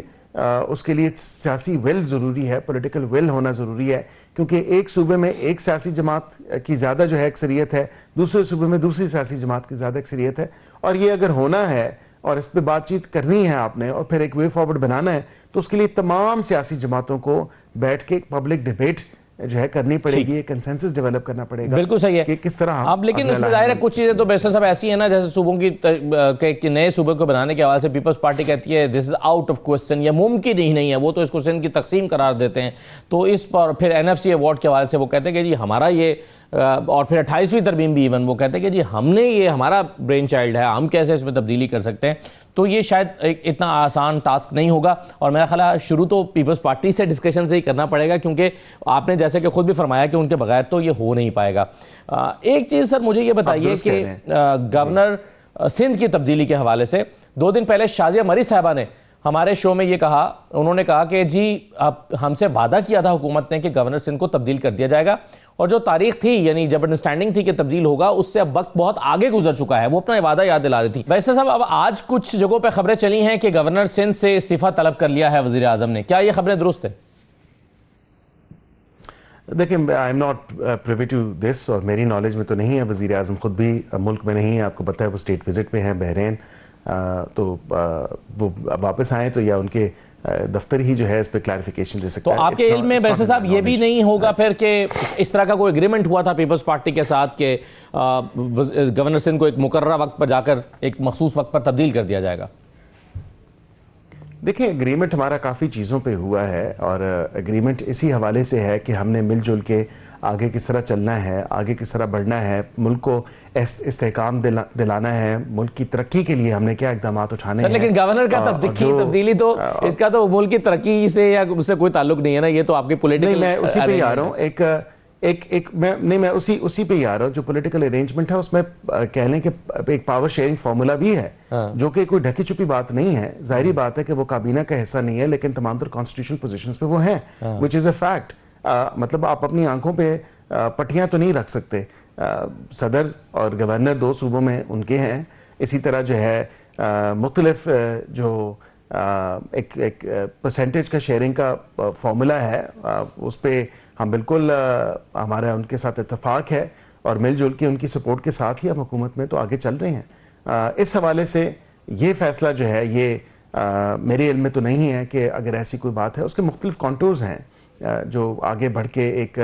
उसके लिए सियासी विल ज़रूरी है, पॉलिटिकल विल होना ज़रूरी है, क्योंकि एक सूबे में एक सियासी जमात की ज़्यादा जो है अक्सरियत है, दूसरे सूबे में दूसरी सियासी जमात की ज़्यादा अक्सरियत है। और ये अगर होना है और इस पर बातचीत करनी है आपने और फिर एक वे फॉरवर्ड बनाना है, तो उसके लिए तमाम सियासी जमातों को बैठ के पब्लिक डिबेट जो है करनी पड़ेगी, एक कंसेंसस डेवलप करना पड़ेगा। बिल्कुल सही है कि किस तरह आप, लेकिन इसमें जाहिर है कुछ चीज़ें तो बैरिस्टर साहब ऐसी है ना, जैसे सूबों की नए सूबे को बनाने के हवाले से पीपल्स पार्टी कहती है this is out of question, या मुमकिन ही नहीं है, वो तो इस क्वेश्चन की तकसीम करार देते हैं। तो इस पर फिर NFC अवार्ड के हवाले से वो कहते हैं कि जी हमारा ये, और फिर 28वीं तरमीम भी इवन वो कहते हैं कि जी हमने ये, हमारा ब्रेन चाइल्ड है, हम कैसे इसमें तब्दीली कर सकते हैं। तो ये शायद इतना आसान टास्क नहीं होगा, और मेरा ख्याल है शुरू तो पीपल्स पार्टी से डिस्कशन से ही करना पड़ेगा, क्योंकि आपने जैसे कि खुद भी फरमाया कि उनके बगैर तो ये हो नहीं पाएगा। एक चीज़ सर मुझे ये बताइए कि गवर्नर सिंध की तब्दीली के हवाले से 2 दिन पहले शाजिया मरीज साहबा ने हमारे शो में ये कहा, उन्होंने कहा कि जी अब हमसे वादा किया था हुकूमत ने कि गवर्नर सिंध को तब्दील कर दिया जाएगा, और जो तारीख थी यानी जब अंडरस्टैंडिंग थी कि तब्दील होगा, उससे अब वक्त बहुत आगे गुजर चुका है। वो अपना वादा याद दिला रही थी। वैसे साहब अब आज कुछ जगहों पे खबरें चली हैं कि गवर्नर सिंध से इस्तीफा तलब कर लिया है वज़ीर आज़म ने, क्या ये खबरें दुरुस्त है? देखिए, I am not privy to this, और मेरी नॉलेज में तो नहीं है। वज़ीर आज़म खुद भी मुल्क में नहीं है, आपको पता है वो स्टेट विजिट पे हैं बहरीन। तो वो वापस आए तो या उनके दफ्तर ही जो है इस पे क्लैरिफिकेशन दे सकता है। तो आपके इल्म में वैसे साहब ये भी नहीं होगा फिर कि इस तरह का कोई एग्रीमेंट हुआ था पीपल्स पार्टी के साथ कि गवर्नर सिंध को एक मुकर्रर वक्त पर जाकर एक मखसूस वक्त पर तब्दील कर दिया जाएगा? देखिए, एग्रीमेंट हमारा काफ़ी चीज़ों पे हुआ है, और एग्रीमेंट इसी हवाले से है कि हमने मिलजुल के आगे किस तरह चलना है, आगे किस तरह बढ़ना है, मुल्क को इस्तेहकाम दिलाना है, मुल्क की तरक्की के लिए हमने क्या इकदाम उठाने हैं। लेकिन गवर्नर का तब्दीली तो इसका तो मुल्क की तरक्की से या उससे कोई ताल्लुक नहीं है ना, ये तो आपकी पॉलिटिकल। मैं उसी पे ही आ रहा हूँ, मैं उसी पे ही आ रहा हूँ। जो पॉलिटिकल अरेंजमेंट है उसमें कह लें कि एक पावर शेयरिंग फार्मूला भी है, जो कि कोई ढकी छुपी बात नहीं है। जाहिर बात है कि वो काबीना का हिस्सा नहीं है, लेकिन तमाम तर कॉन्स्टिट्यूशनल पोजीशंस पे वो हैं, व्हिच इज अ फैक्ट। मतलब आप अपनी आंखों पे पट्टियां तो नहीं रख सकते। सदर और गवर्नर 2 सूबों में उनके हैं। इसी तरह जो है मुख्तलिफ जो एक परसेंटेज का शेयरिंग का फार्मूला है, उस पर हम बिल्कुल हमारा उनके साथ इत्तेफाक है, और मिलजुल के उनकी सपोर्ट के साथ ही हम हुकूमत में तो आगे चल रहे हैं। इस हवाले से ये फैसला जो है ये मेरे इल्म में तो नहीं है कि अगर ऐसी कोई बात है। उसके मुख्तलिफ कॉन्टूर्स हैं जो आगे बढ़ के एक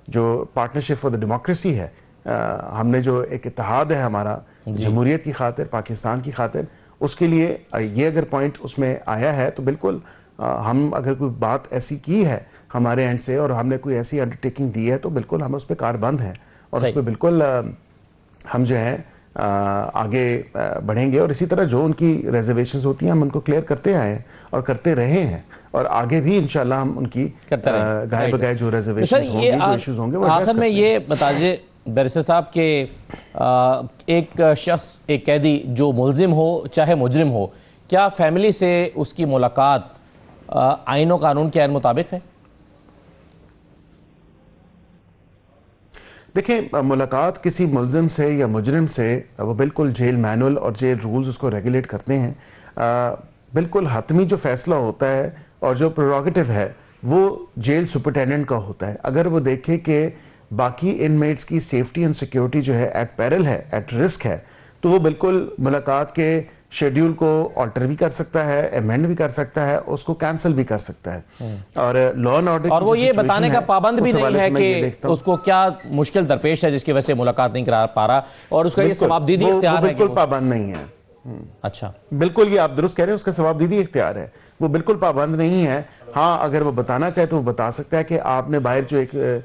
जो पार्टनरशिप फॉर द डेमोक्रेसी है, हमने जो एक इत्तेहाद है हमारा जमहूरियत की खातिर, पाकिस्तान की खातिर, उसके लिए ये अगर पॉइंट उसमें आया है तो बिल्कुल हम अगर कोई बात ऐसी की है हमारे एंड से और हमने कोई ऐसी अंडरटेकिंग दी है तो बिल्कुल हम उस पर कारबंद हैं, और उस पर बिल्कुल हम जो है आगे बढ़ेंगे। और इसी तरह जो उनकी रिजर्वेशंस होती हैं हम उनको क्लियर करते आए हैं और करते रहे हैं, और आगे भी इंशाल्लाह हम उनकी गाय बगाए जो रिजर्वेशंस होंगे, जो इश्यूज होंगे वो आखिर में ये बताइए बैरिस्टर साहब के एक शख्स, एक कैदी जो मुल्जिम हो चाहे मुजरिम हो, क्या फैमिली से उसकी मुलाकात आईन और कानून के ऐन मुताबिक है? देखिए, मुलाकात किसी मुलजिम से या मुजरिम से वो बिल्कुल जेल मैनुअल और जेल रूल्स उसको रेगुलेट करते हैं। बिल्कुल हतमी जो फैसला होता है और जो प्रोरोगेटिव है वो जेल सुपरिटेंडेंट का होता है। अगर वो देखे कि बाकी इनमेट्स की सेफ्टी एंड सिक्योरिटी जो है एट पेरिल है, एट रिस्क है, तो वो बिल्कुल मुलाकात के शेड्यूल को ऑल्टर भी कर सकता है, अमेंड भी कर सकता है, उसको कैंसिल भी कर सकता है। और लॉ एंड ऑर्डर और वो ये बताने का पाबंद भी नहीं है कि उसको क्या मुश्किल दरपेश है जिसकी वजह से मुलाकात नहीं करा पा रहा, और उसका ये सवाबदीदी इख्तियार है। बिल्कुल पाबंद नहीं है। अच्छा, बिल्कुल, ये आप दुरुस्त कह रहे हैं, उसका सवाबदीदी इख्तियार है, वो बिल्कुल पाबंद नहीं है। हाँ, अगर वो बताना चाहे तो वो बता सकता है कि आपने बाहर जो एक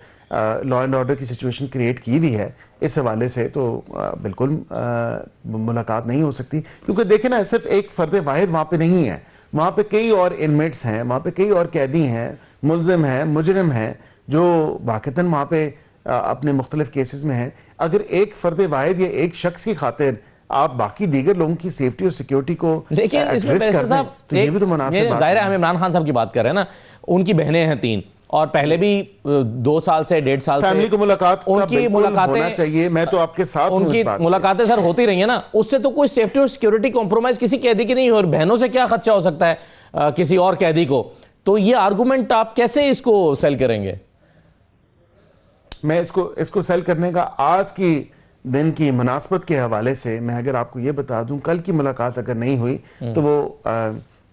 लॉ एंड ऑर्डर की सिचुएशन क्रिएट की हुई है, इस हवाले से तो बिल्कुल मुलाकात नहीं हो सकती। क्योंकि देखें ना, सिर्फ एक फर्द वाहिद वहाँ पे नहीं है, वहाँ पे कई और इनमेट्स हैं, वहाँ पे कई और कैदी हैं, मुलजिम हैं, मुजरिम हैं, जो वाक़तन वहाँ पे अपने मुख्तलिफ केसेस में हैं। अगर एक फर्द वाहिद या एक शख्स की खातिर आप बाकी दीगर लोगों की सेफ्टी और सिक्योरिटी को लेकिन इसमें साहब, तो ये भी तो मुनासिब बात ज़ाहिर है। हम इमरान खान साहब की बात कर रहे हैं ना, उनकी बहनें हैं 3 और पहले भी 2 साल से 1.5 साल फैमिली को मुलाकात उनकी मुलाकातें होना चाहिए। मैं तो आपके साथ हूं उनकी इस बात मुलाकातें सर होती रही है ना, उससे तो कोई सेफ्टी और सिक्योरिटी कॉम्प्रोमाइज किसी कैदी की नहीं हो। और बहनों से क्या खदशा हो सकता है किसी और कैदी को? तो ये आर्गुमेंट आप कैसे इसको सेल करेंगे? मैं इसको सेल करने का आज की दिन की मुनासबत के हवाले से मैं अगर आपको ये बता दूं, कल की मुलाकात अगर नहीं हुई तो वो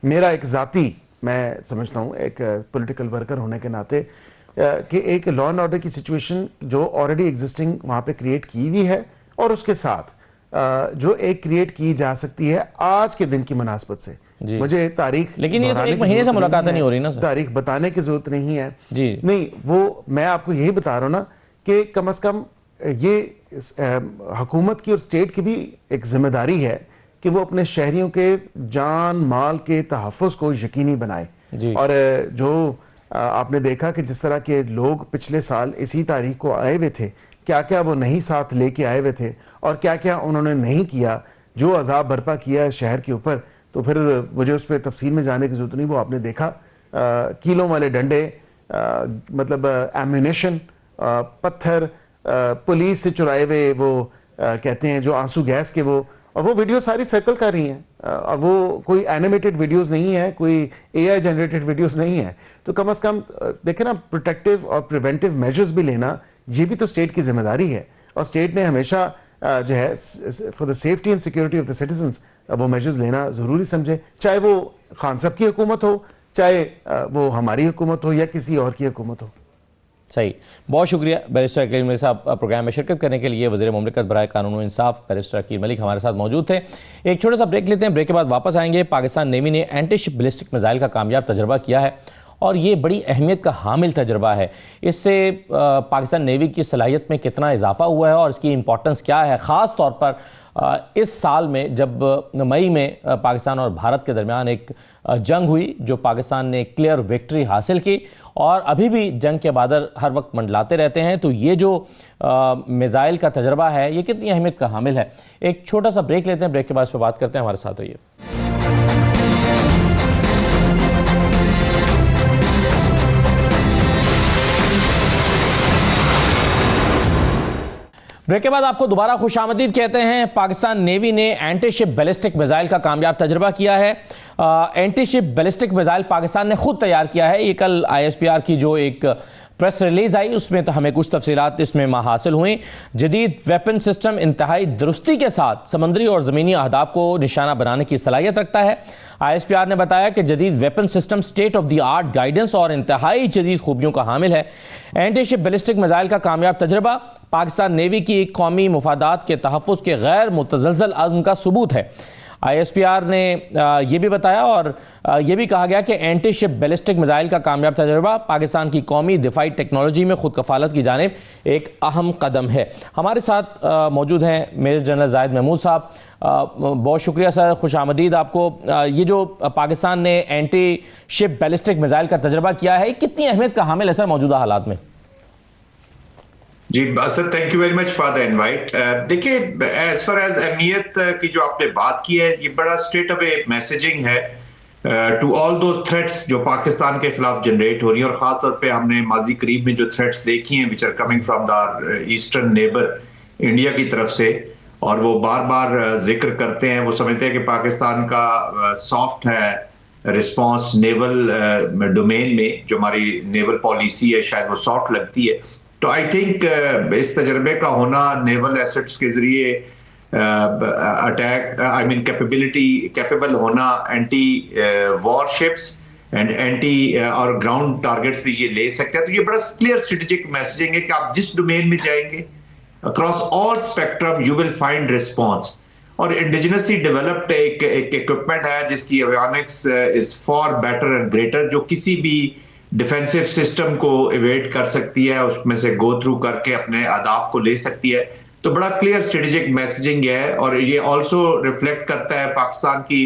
मेरा एक जाती, मैं समझता हूँ एक पॉलिटिकल वर्कर होने के नाते, कि एक लॉ एंड ऑर्डर की सिचुएशन जो ऑलरेडी एग्जिस्टिंग वहाँ पे क्रिएट की हुई है, और उसके साथ जो एक क्रिएट की जा सकती है आज के दिन की मुनासबत से। मुझे तारीख, लेकिन ये तो 1 महीने से मुलाकात नहीं हो रही ना सर, तारीख बताने की जरूरत नहीं है जी। नहीं, वो मैं आपको यही बता रहा हूँ ना कि कम से कम ये हुकूमत की और स्टेट की भी एक जिम्मेदारी है कि वो अपने शहरियों के जान माल के तहफ़्फ़ुज़ को यकीनी बनाए। और जो आपने देखा कि जिस तरह के लोग पिछले साल इसी तारीख को आए हुए थे, क्या क्या वो नहीं साथ लेके आए हुए थे और क्या क्या उन्होंने नहीं किया, जो अजाब बर्पा किया है शहर के ऊपर, तो फिर मुझे उस पर तफसील में जाने की जरूरत नहीं। वो आपने देखा कीलों वाले डंडे, मतलब एम्यूनेशन, पत्थर, पुलिस से चुराए हुए वो कहते हैं जो आंसू गैस के वो, और वो वीडियो सारी सर्कल कर रही हैं। और वो कोई एनिमेटेड वीडियोस नहीं है, कोई AI जनरेटेड वीडियोस नहीं है। तो कम से कम देखें ना, प्रोटेक्टिव और प्रिवेंटिव मेजर्स भी लेना ये भी तो स्टेट की जिम्मेदारी है। और स्टेट ने हमेशा जो है for the safety and security of the citizens वो मेजर्स लेना ज़रूरी समझे, चाहे वो खान साहब की हुकूमत हो, चाहे वो हमारी हुकूमत हो या किसी और की हुकूमत हो। सही, बहुत शुक्रिया बैरिस्टर अकील मलिक साहब प्रोग्राम में शिरकत करने के लिए। वज़ीर मुमलिकत बराए कानून व इंसाफ बैरिस्टर अकील मलिक हमारे साथ मौजूद थे। एक छोटा सा ब्रेक लेते हैं, ब्रेक के बाद वापस आएंगे। पाकिस्तान नेवी ने एंटी शिप बैलिस्टिक मिसाइल का कामयाब तजर्बा किया है और ये बड़ी अहमियत का हामिल तजर्बा है। इससे पाकिस्तान नेवी की सलाहियत में कितना इजाफा हुआ है और इसकी इंपॉर्टेंस क्या है, ख़ास तौर पर इस साल में जब मई में पाकिस्तान और भारत के दरमियान एक जंग हुई जो पाकिस्तान ने क्लियर विक्ट्री हासिल की और अभी भी जंग के बादल हर वक्त मंडलाते रहते हैं। तो ये जो मिसाइल का तजर्बा है ये कितनी अहमियत का हामिल है। एक छोटा सा ब्रेक लेते हैं, ब्रेक के बाद इस पर बात करते हैं। हमारे साथ रहिए। ब्रेक के बाद आपको दोबारा खुशामदीद कहते हैं। पाकिस्तान नेवी ने एंटी शिप बैलिस्टिक मिसाइल का कामयाब तजर्बा किया है। Anti ship ballistic missile Pakistan ने खुद तैयार किया है। ये कल ISPR की जो एक प्रेस रिलीज आई उसमें तो हमें कुछ तफसीलात इसमें हासिल हुई। जदीद वेपन सिस्टम इंतहाई दुरुस्ती के साथ समंदरी और ज़मीनी अहदाफ को निशाना बनाने की सलाहियत रखता है। ISPR ने बताया कि जदीद weapon system state of the art guidance और इंतहाई जदीद खूबियों का हामिल है। एंटी शिप बैलिस्टिक मिसाइल का कामयाब तजर्बा पाकिस्तान नेवी की कौमी मुफादात के तहफ़्फ़ुज़ के गैर मुतज़लज़ल अज़्म का सबूत है। ISPR ने यह भी बताया और यह भी कहा गया कि एंटी शिप बैलिस्टिक मिसाइल का कामयाब तजर्बा पाकिस्तान की कौमी दिफाई टेक्नोलॉजी में खुद कफालत की जानिब एक अहम कदम है। हमारे साथ मौजूद हैं मेजर जनरल जाहिद महमूद साहब। बहुत शुक्रिया सर, खुश आमदीद आपको। ये जो पाकिस्तान ने एंटी शिप बैलिस्टिक मिसाइल का तजर्बा किया है कितनी अहमियत का हामिल है सर मौजूदा हालात में? जी sir, thank you very much for the invite. देखिए, एज फार एज अहमियत की जो आपने बात की है, ये बड़ा स्ट्रेट अवे मैसेजिंग है टू ऑल दोज थ्रेट्स जो पाकिस्तान के खिलाफ जनरेट हो रही है, और खासतौर पे हमने माजी करीब में जो थ्रेट्स देखी हैं which are coming from the eastern neighbour India की तरफ से, और वो बार बार जिक्र करते हैं, वो समझते हैं कि पाकिस्तान का सॉफ्ट है रिस्पांस नेवल डोमेन में, जो हमारी नेवल पॉलिसी है शायद वो सॉफ्ट लगती है। तो आई थिंक इस तजर्बे का होना नेवल एसेट्स के जरिए अटैक आई मीन कैपेबल होना एंटी वॉरशिप्स एंड एंटी और ग्राउंड टारगेट्स भी ये ले सकते हैं, तो ये बड़ा क्लियर स्ट्रेटेजिक मैसेजिंग है कि आप जिस डोमेन में जाएंगे across all spectrum you will find response. और इंडिजिनसली डेवलप्ड एक इक्विपमेंट है जिसकी avionics is for better and greater, जो किसी भी डिफेंसिव सिस्टम को इवेट कर सकती है, उसमें से गो थ्रू करके अपने अहदाफ को ले सकती है। तो बड़ा क्लियर स्ट्रेटेजिक मैसेजिंग है, और ये ऑल्सो रिफ्लेक्ट करता है पाकिस्तान की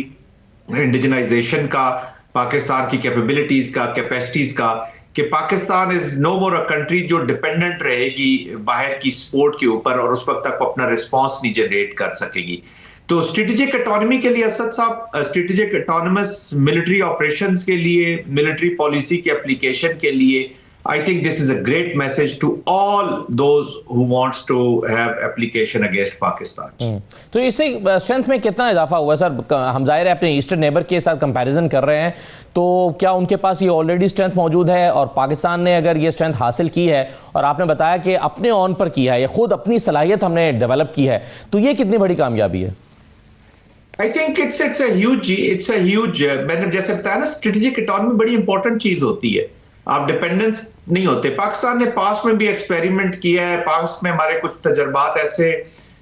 इंडिजनाइजेशन का, पाकिस्तान की कैपेबिलिटीज का, कैपेसिटीज का, कि Pakistan is no more a country जो डिपेंडेंट रहेगी बाहर की सपोर्ट के ऊपर और उस वक्त तक अपना रिस्पॉन्स नहीं जनरेट कर सकेगी। तो स्ट्रेटेजिक ऑटोनॉमी के लिए असद साहब, स्ट्रेटेजिक ऑटोनमस मिलिट्री ऑपरेशंस के लिए, मिलिट्री पॉलिसी के एप्लीकेशन के लिए, I think this is a great message to all those who wants to have application against Pakistan. तो इससे स्ट्रेंथ में कितना इजाफा हुआ सर? हम जाहिर है अपने ईस्टर्न नेबर के साथ कंपैरिजन कर रहे हैं, तो क्या उनके पास ये ऑलरेडी स्ट्रेंथ मौजूद है, और पाकिस्तान ने अगर ये स्ट्रेंथ हासिल की है, और आपने बताया कि अपने ऑन पर किया है, ये खुद अपनी सलाहियत हमने डेवलप की है, तो ये कितनी बड़ी कामयाबी है? I think it's a huge मैंने जैसे बताया ना, स्ट्रेटेजिक ऑटोनॉमी बड़ी इंपॉर्टेंट चीज होती है, आप डिपेंडेंस नहीं होते। पाकिस्तान ने पास्ट में भी एक्सपेरिमेंट किया है, पास्ट में हमारे कुछ तजर्बात ऐसे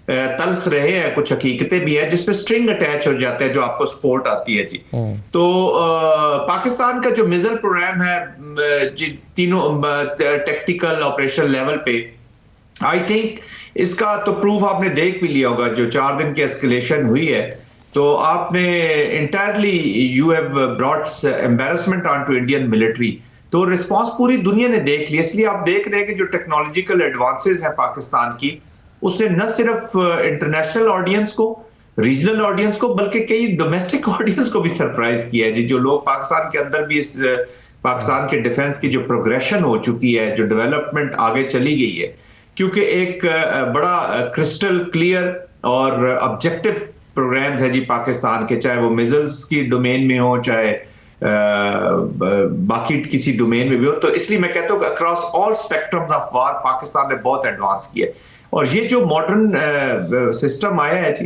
तल्ख रहे हैं, कुछ हकीकतें भी है जिसपे स्ट्रिंग अटैच हो जाते हैं जो आपको सपोर्ट आती है जी। तो पाकिस्तान का जो मिसाइल प्रोग्राम है जी, तीनों टेक्टिकल ऑपरेशन लेवल पे, आई थिंक इसका तो प्रूफ आपने देख भी लिया होगा, जो 4 दिन की एस्केलेशन हुई है, तो आपने entirely you have brought embarrassment on to Indian military. तो रिस्पांस पूरी दुनिया ने देख लिया, इसलिए आप देख रहे हैं कि जो टेक्नोलॉजिकल एडवांसेस हैं पाकिस्तान की, उसने न सिर्फ इंटरनेशनल ऑडियंस को, रीजनल ऑडियंस को, बल्कि कई डोमेस्टिक ऑडियंस को भी सरप्राइज किया है जी। जो लोग पाकिस्तान के अंदर भी इस पाकिस्तान के डिफेंस की जो प्रोग्रेशन हो चुकी है, जो डेवलपमेंट आगे चली गई है, क्योंकि एक बड़ा क्रिस्टल क्लियर और ऑब्जेक्टिव प्रोग्राम्स है जी पाकिस्तान के, चाहे वो मिसाइल्स की डोमेन में हो, चाहे बाकी किसी डोमेन में भी हो। तो इसलिए मैं कहता हूँ across all spectrums of war Pakistan ने बहुत एडवांस किया है, और ये जो मॉडर्न सिस्टम आया है जी,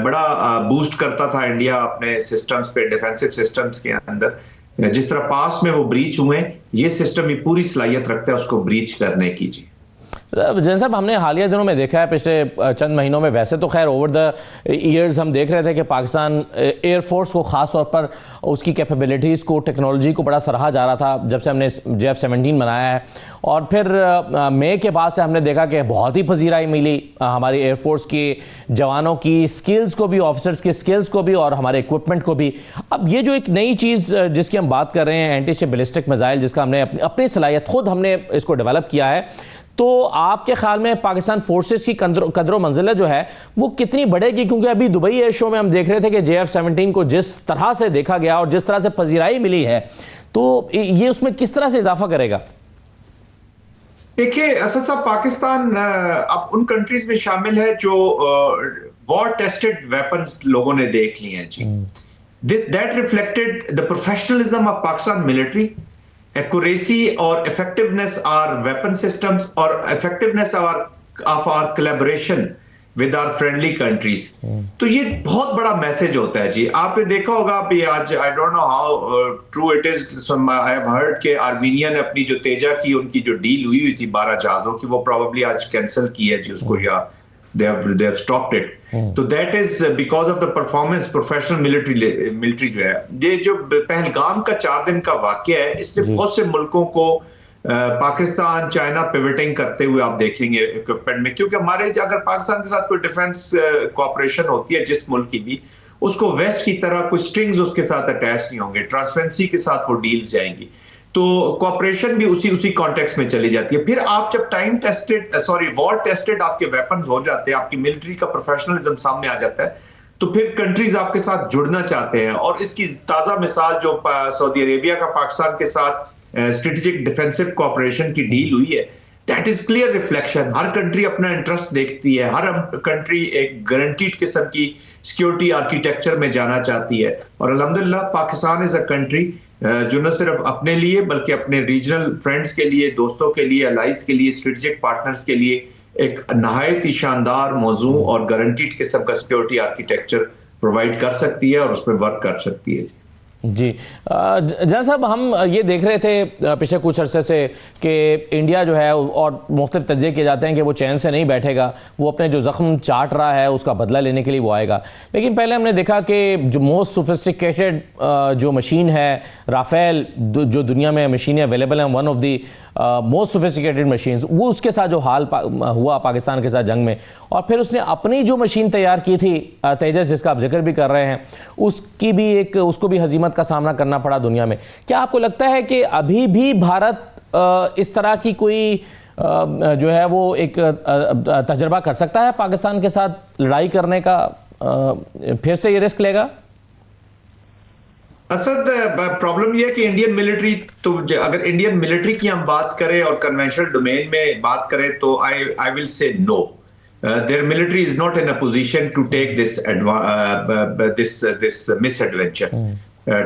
बड़ा बूस्ट करता था इंडिया अपने सिस्टम्स पे, डिफेंसिव सिस्टम्स के अंदर। जिस तरह पास्ट में वो ब्रीच हुए, ये सिस्टम ही पूरी सलाहियत रखता है उसको ब्रीच करने की जी। जैन साहब, हमने हालिया दिनों में देखा है, पिछले चंद महीनों में, वैसे तो खैर ओवर द ईयर्स हम देख रहे थे कि पाकिस्तान एयरफोर्स को ख़ास तौर पर उसकी कैपेबिलिटीज़ को, टेक्नोलॉजी को बड़ा सराहा जा रहा था जब से हमने JF-17 बनाया है, और फिर मई के बाद से हमने देखा कि बहुत ही पजीराई मिली हमारी एयरफोर्स के जवानों की स्किल्स को भी, ऑफिसर्स की स्किल्स को भी, और हमारे इक्विपमेंट को भी। अब ये जो एक नई चीज़ जिसकी हम बात कर रहे हैं, एंटी शिप बैलिस्टिक मिसाइल, जिसका हमने अपनी सलाहियत खुद हमने इसको डेवलप किया है, तो आपके ख्याल में पाकिस्तान फोर्सेस की कदरों मंजिल जो है वो कितनी बढ़ेगी? क्योंकि अभी दुबई एयर शो में हम देख रहे थे कि JF-17 को जिस तरह से देखा गया और जिस तरह से पजीराई मिली है, तो ये उसमें किस तरह से इजाफा करेगा? देखिए असद साहब, पाकिस्तान अब उन कंट्रीज में शामिल है जो वॉर टेस्टेड वेपन्स लोगों ने देख लिए हैं जी। That reflected the professionalism of Pakistan military, accuracy or effectiveness our weapon systems or effectiveness of our collaboration with our friendly countries। तो ये बहुत बड़ा मैसेज होता है जी। आपने देखा होगा अभी आज, I don't know how true it is, I have heard के आर्मीनिया ने अपनी जो तेजा की, उनकी जो डील हुई थी 12 जहाजों की, वो प्रोबेबली आज कैंसिल की है जी उसको, या they have stopped it। तो that is because of the performance professional military जो है। ये जो पहलगाम का 4 दिन का वाकया है, इससे बहुत से मुल्कों को पाकिस्तान, चाइना पिवटिंग करते हुए आप देखेंगे इक्विपमेंट में, क्योंकि हमारे अगर पाकिस्तान के साथ कोई डिफेंस कोऑपरेशन होती है जिस मुल्क की भी, उसको वेस्ट की तरह कोई स्ट्रिंग्स उसके साथ अटैच नहीं होंगे, ट्रांसपेरेंसी के साथ वो डील्स जाएंगी, तो कोऑपरेशन भी उसी कॉन्टेक्स्ट में चली जाती है। फिर आप जब वॉर टेस्टेड आपके वेपन्स हो जाते हैं, आपकी मिलिट्री का प्रोफेशनलिज्म सामने आ जाता है, तो फिर कंट्रीज आपके साथ जुड़ना चाहते हैं। और इसकी ताजा मिसाल जो सऊदी अरेबिया का पाकिस्तान के साथ स्ट्रेटेजिक डिफेंसिव कोऑपरेशन की डील हुई है, that is clear reflection. Her country अपना इंटरेस्ट देखती है, हर कंट्री एक गारंटीड किस्म की सिक्योरिटी आर्किटेक्चर में जाना चाहती है। और अल्हम्दुलिल्लाह पाकिस्तान इज अ कंट्री जो न सिर्फ अपने लिए बल्कि अपने रीजनल फ्रेंड्स के लिए, दोस्तों के लिए, अलाइज के लिए, स्ट्रेटेजिक पार्टनर्स के लिए एक नहायत ही शानदार मौजू और गारंटीड किस्म का सिक्योरिटी आर्किटेक्चर प्रोवाइड कर सकती है और उस पर वर्क कर सकती है। जी जहाँ साहब, हम ये देख रहे थे पिछले कुछ अरसे से कि इंडिया जो है, और मुख्तलिफ तज्ज़िये किए जाते हैं कि वो चैन से नहीं बैठेगा, वो अपने जो ज़ख्म चाट रहा है उसका बदला लेने के लिए वो आएगा। लेकिन पहले हमने देखा कि जो मोस्ट सोफिस्टिकेटेड जो मशीन है राफेल, जो दुनिया में मशीनें अवेलेबल हैं, one of the most sophisticated machines, वो उसके साथ जो हाल हुआ पाकिस्तान के साथ जंग में, और फिर उसने अपनी जो मशीन तैयार की थी तेजस, जिसका आप जिक्र भी कर रहे हैं, उसको भी हजीमत का सामना करना पड़ा दुनिया में। क्या आपको लगता है कि अभी भी भारत इस तरह की कोई जो है वो एक तजर्बा कर सकता है पाकिस्तान के साथ लड़ाई करने का, फिर से ये रिस्क लेगा? असद, प्रॉब्लम यह है कि इंडियन मिलिट्री, तो अगर इंडियन मिलिट्री की हम बात करें और कन्वेंशनल डोमेन में बात करें तो I will say no, their military is not in a position to take this misadventure,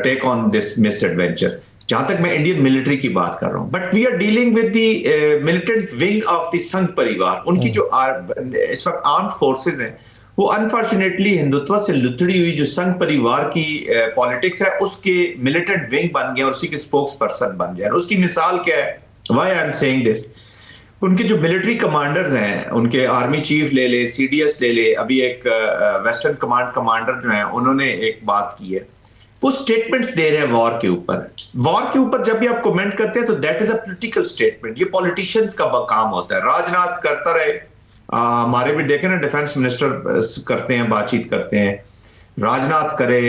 take on this misadventure, जहां तक मैं इंडियन मिलिट्री की बात कर रहा हूं। But we are dealing with the militant wing of the Sangh Parivar. उनकी जो इस वक्त आर्म्ड फोर्सेज हैं वो अनफॉर्चुनेटली हिंदुत्व से लुथड़ी हुई जो संघ परिवार की पॉलिटिक्स है उसके मिलिटेंट विंग बन गया, उसी के स्पोक्स पर्सन बन गया। उसकी मिसाल क्या है, why I am saying this, उनके जो मिलिट्री कमांडर्स हैं, उनके आर्मी चीफ ले ले, सीडीएस ले ले, अभी एक वेस्टर्न कमांड कमांडर जो हैं उन्होंने एक बात की है, वो स्टेटमेंट्स दे रहे हैं वॉर के ऊपर। वॉर के ऊपर जब भी आप कमेंट करते हैं तो that is a political statement, ये पॉलिटिशियंस का काम होता है। राजनाथ करता रहे, हमारे भी देखे ना, डिफेंस मिनिस्टर करते हैं, बातचीत करते हैं, राजनाथ करे,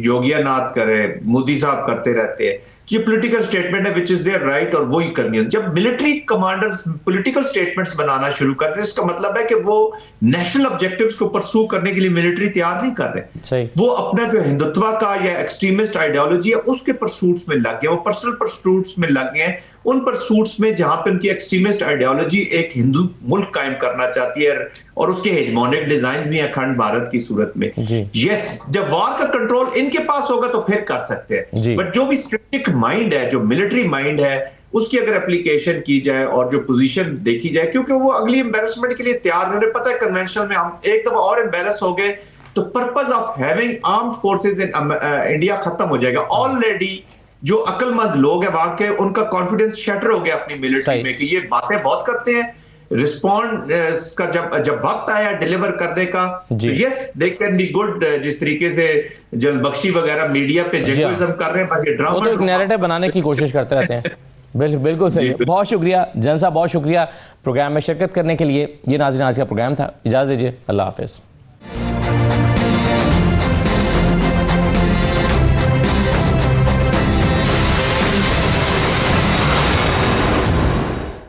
योगी नाथ करे, मोदी साहब करते रहते हैं। ये पॉलिटिकल स्टेटमेंट है विच इज देयर राइट, और वही करनी है। जब मिलिट्री कमांडर्स पॉलिटिकल स्टेटमेंट्स बनाना शुरू करते हैं, इसका मतलब है कि वो नेशनल ऑब्जेक्टिव्स को परस्यू करने के लिए मिलिट्री तैयार नहीं कर रहे। वो अपना जो हिंदुत्व का या एक्सट्रीमिस्ट आइडियोलॉजी है उसके परसूट्स में लग गए, वो पर्सनल परसूट्स में लग गए, उन परसूट्स में जहां पे उनकी एक्सट्रीमिस्ट आइडियोलॉजी एक हिंदू मुल्क कायम करना चाहती है, और उसके हेजमोनिक डिजाइन भी अखंड भारत की सूरत में। यस, जब वॉर का कंट्रोल इनके पास होगा तो फिर कर सकते हैं। बट जो भी स्ट्रेटेजिक माइंड है, जो मिलिट्री माइंड है, उसकी अगर एप्लीकेशन की जाए और जो पोजीशन देखी जाए, क्योंकि वो अगली एम्बेरसमेंट के लिए तैयार, उन्हें पता है कन्वेंशनल में हम एक दफा और एम्बेरस हो गए तो purpose of having armed forces in India खत्म हो जाएगा। ऑलरेडी जो अक्लमंद लोग हैं वहां के, उनका कॉन्फिडेंस शटर हो गया अपनी मिलिट्री में कि ये बातें बहुत करते हैं, रिस्पॉन्ड का जब वक्त आया डिलीवर करने का, yes they can be good. जिस तरीके से जलबख्शी वगैरह मीडिया पे जेकोइज्म कर रहे हैं, बस ये ड्रामा, एक नैरेटिव बनाने की कोशिश करते रहते हैं। बिल्कुल सही है। बहुत शुक्रिया जन साहब, बहुत शुक्रिया प्रोग्राम में शिरकत करने के लिए। ये नाज़रीन आज का प्रोग्राम था, इजाज़त दीजिए, अल्लाह हाफिज़।